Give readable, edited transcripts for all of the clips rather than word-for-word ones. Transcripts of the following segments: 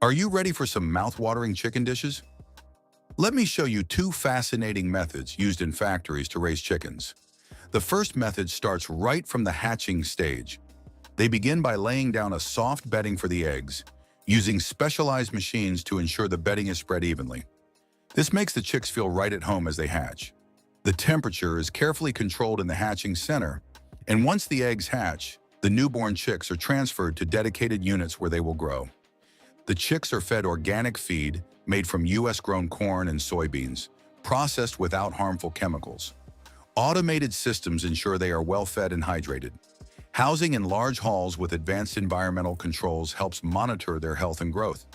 Are you ready for some mouth-watering chicken dishes? Let me show you two fascinating methods used in factories to raise chickens. The first method starts right from the hatching stage. They begin by laying down a soft bedding for the eggs, using specialized machines to ensure the bedding is spread evenly. This makes the chicks feel right at home as they hatch. The temperature is carefully controlled in the hatching center, and once the eggs hatch, the newborn chicks are transferred to dedicated units where they will grow. The chicks are fed organic feed made from U.S.-grown corn and soybeans, processed without harmful chemicals. Automated systems ensure they are well fed and hydrated. Housing in large halls with advanced environmental controls helps monitor their health and growth.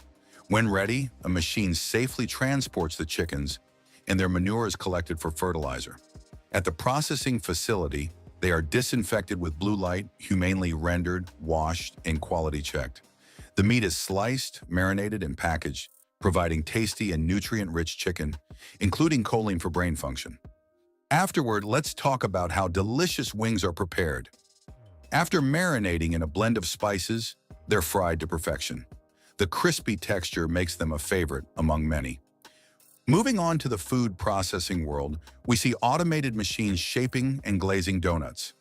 When ready, a machine safely transports the chickens, and their manure is collected for fertilizer. At the processing facility, they are disinfected with blue light, humanely rendered, washed, and quality checked. The meat is sliced, marinated, and packaged, providing tasty and nutrient-rich chicken, including choline for brain function. Afterward, let's talk about how delicious wings are prepared. After marinating in a blend of spices, they're fried to perfection. The crispy texture makes them a favorite among many. Moving on to the food processing world, we see automated machines shaping and glazing donuts.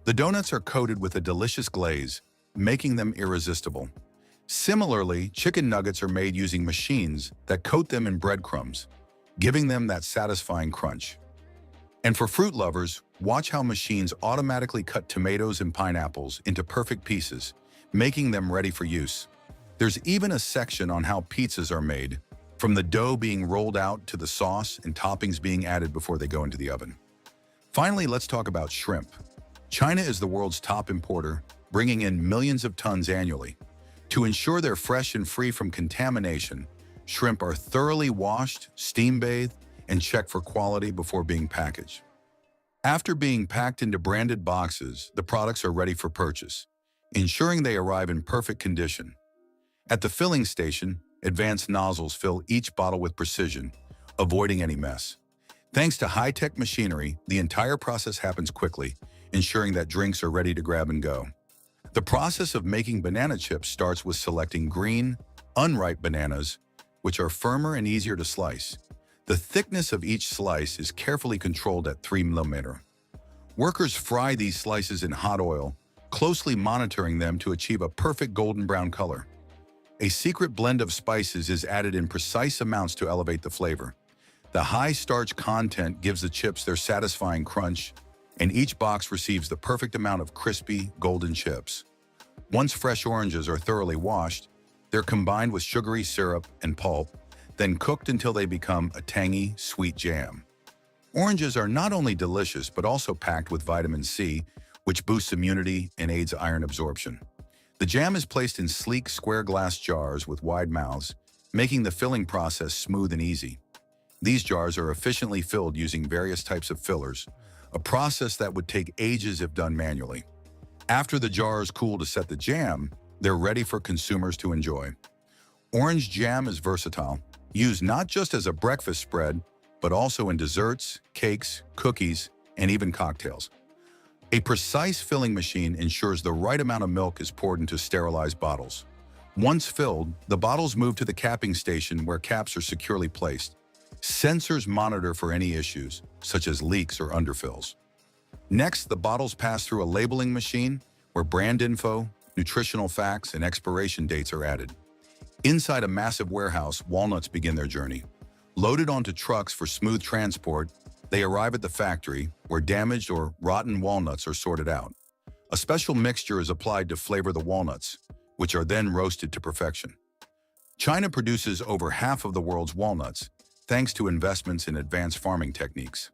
The donuts are coated with a delicious glaze, making them irresistible. Similarly, chicken nuggets are made using machines that coat them in breadcrumbs, giving them that satisfying crunch. And for fruit lovers, watch how machines automatically cut tomatoes and pineapples into perfect pieces, making them ready for use. There's even a section on how pizzas are made, from the dough being rolled out to the sauce and toppings being added before they go into the oven. Finally, let's talk about shrimp. China is the world's top importer, bringing in millions of tons annually. To ensure they're fresh and free from contamination, shrimp are thoroughly washed, steam-bathed, and checked for quality before being packaged. After being packed into branded boxes, the products are ready for purchase, ensuring they arrive in perfect condition. At the filling station, advanced nozzles fill each bottle with precision, avoiding any mess. Thanks to high-tech machinery, the entire process happens quickly, ensuring that drinks are ready to grab and go. The process of making banana chips starts with selecting green, unripe bananas, which are firmer and easier to slice. The thickness of each slice is carefully controlled at 3 mm. Workers fry these slices in hot oil, closely monitoring them to achieve a perfect golden brown color. A secret blend of spices is added in precise amounts to elevate the flavor. The high starch content gives the chips their satisfying crunch, and each box receives the perfect amount of crispy, golden chips. Once fresh oranges are thoroughly washed, they're combined with sugary syrup and pulp, then cooked until they become a tangy, sweet jam. Oranges are not only delicious but also packed with vitamin C, which boosts immunity and aids iron absorption. The jam is placed in sleek, square glass jars with wide mouths, making the filling process smooth and easy. These jars are efficiently filled using various types of fillers, a process that would take ages if done manually. After the jars cool to set the jam, they're ready for consumers to enjoy. Orange jam is versatile, used not just as a breakfast spread, but also in desserts, cakes, cookies, and even cocktails. A precise filling machine ensures the right amount of milk is poured into sterilized bottles. Once filled, the bottles move to the capping station where caps are securely placed. Sensors monitor for any issues, such as leaks or underfills. Next, the bottles pass through a labeling machine where brand info, nutritional facts, and expiration dates are added. Inside a massive warehouse, walnuts begin their journey. Loaded onto trucks for smooth transport, they arrive at the factory where damaged or rotten walnuts are sorted out. A special mixture is applied to flavor the walnuts, which are then roasted to perfection. China produces over half of the world's walnuts, thanks to investments in advanced farming techniques.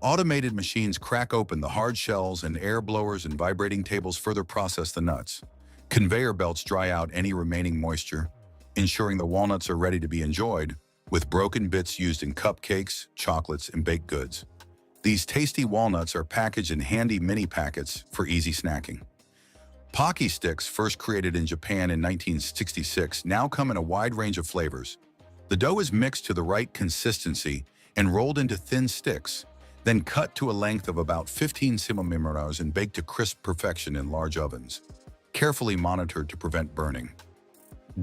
Automated machines crack open the hard shells, and air blowers and vibrating tables further process the nuts. Conveyor belts dry out any remaining moisture, ensuring the walnuts are ready to be enjoyed, with broken bits used in cupcakes, chocolates, and baked goods. These tasty walnuts are packaged in handy mini packets for easy snacking. Pocky sticks, first created in Japan in 1966, now come in a wide range of flavors. The dough is mixed to the right consistency and rolled into thin sticks, then cut to a length of about 15 cm and baked to crisp perfection in large ovens, carefully monitored to prevent burning.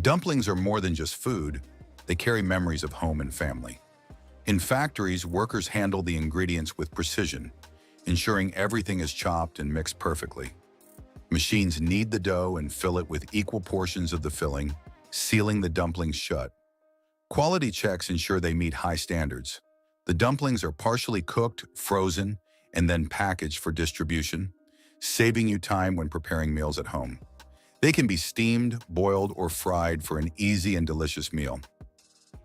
Dumplings are more than just food, they carry memories of home and family. In factories, workers handle the ingredients with precision, ensuring everything is chopped and mixed perfectly. Machines knead the dough and fill it with equal portions of the filling, sealing the dumplings shut. Quality checks ensure they meet high standards. The dumplings are partially cooked, frozen, and then packaged for distribution, saving you time when preparing meals at home. They can be steamed, boiled, or fried for an easy and delicious meal.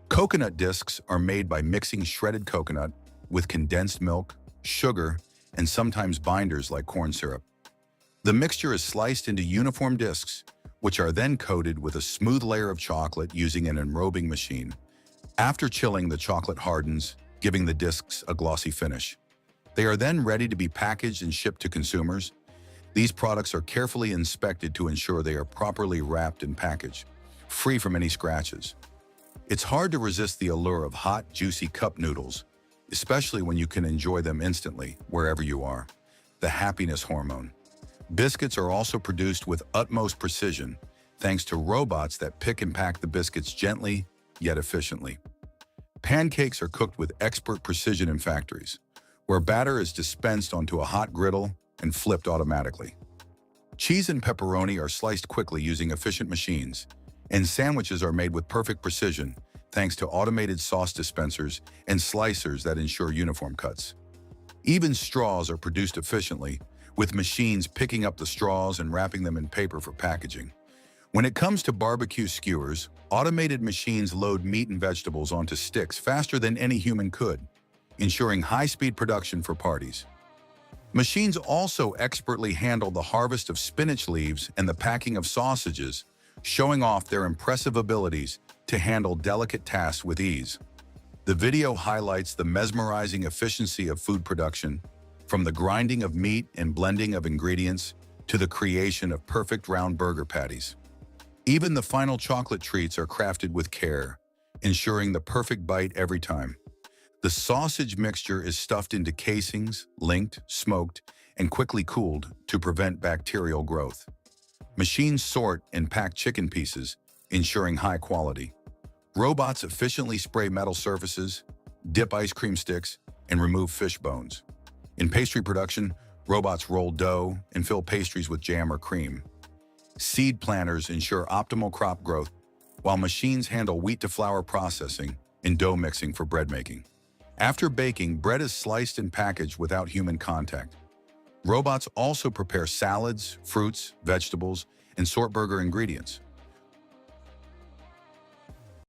Coconut discs are made by mixing shredded coconut with condensed milk, sugar, and sometimes binders like corn syrup. The mixture is sliced into uniform discs, which are then coated with a smooth layer of chocolate using an enrobing machine. After chilling, the chocolate hardens, giving the discs a glossy finish. They are then ready to be packaged and shipped to consumers. These products are carefully inspected to ensure they are properly wrapped and packaged, free from any scratches. It's hard to resist the allure of hot, juicy cup noodles, especially when you can enjoy them instantly, wherever you are. The happiness hormone. Biscuits are also produced with utmost precision, thanks to robots that pick and pack the biscuits gently, yet efficiently. Pancakes are cooked with expert precision in factories, where batter is dispensed onto a hot griddle and flipped automatically. Cheese and pepperoni are sliced quickly using efficient machines, and sandwiches are made with perfect precision, thanks to automated sauce dispensers and slicers that ensure uniform cuts. Even straws are produced efficiently, with machines picking up the straws and wrapping them in paper for packaging. When it comes to barbecue skewers, automated machines load meat and vegetables onto sticks faster than any human could, ensuring high-speed production for parties. Machines also expertly handle the harvest of spinach leaves and the packing of sausages, showing off their impressive abilities to handle delicate tasks with ease. The video highlights the mesmerizing efficiency of food production, from the grinding of meat and blending of ingredients to the creation of perfect round burger patties. Even the final chocolate treats are crafted with care, ensuring the perfect bite every time. The sausage mixture is stuffed into casings, linked, smoked, and quickly cooled to prevent bacterial growth. Machines sort and pack chicken pieces, ensuring high quality. Robots efficiently spray metal surfaces, dip ice cream sticks, and remove fish bones. In pastry production, robots roll dough and fill pastries with jam or cream. Seed planters ensure optimal crop growth, while machines handle wheat-to-flour processing and dough mixing for bread making. After baking, bread is sliced and packaged without human contact. Robots also prepare salads, fruits, vegetables, and sort burger ingredients.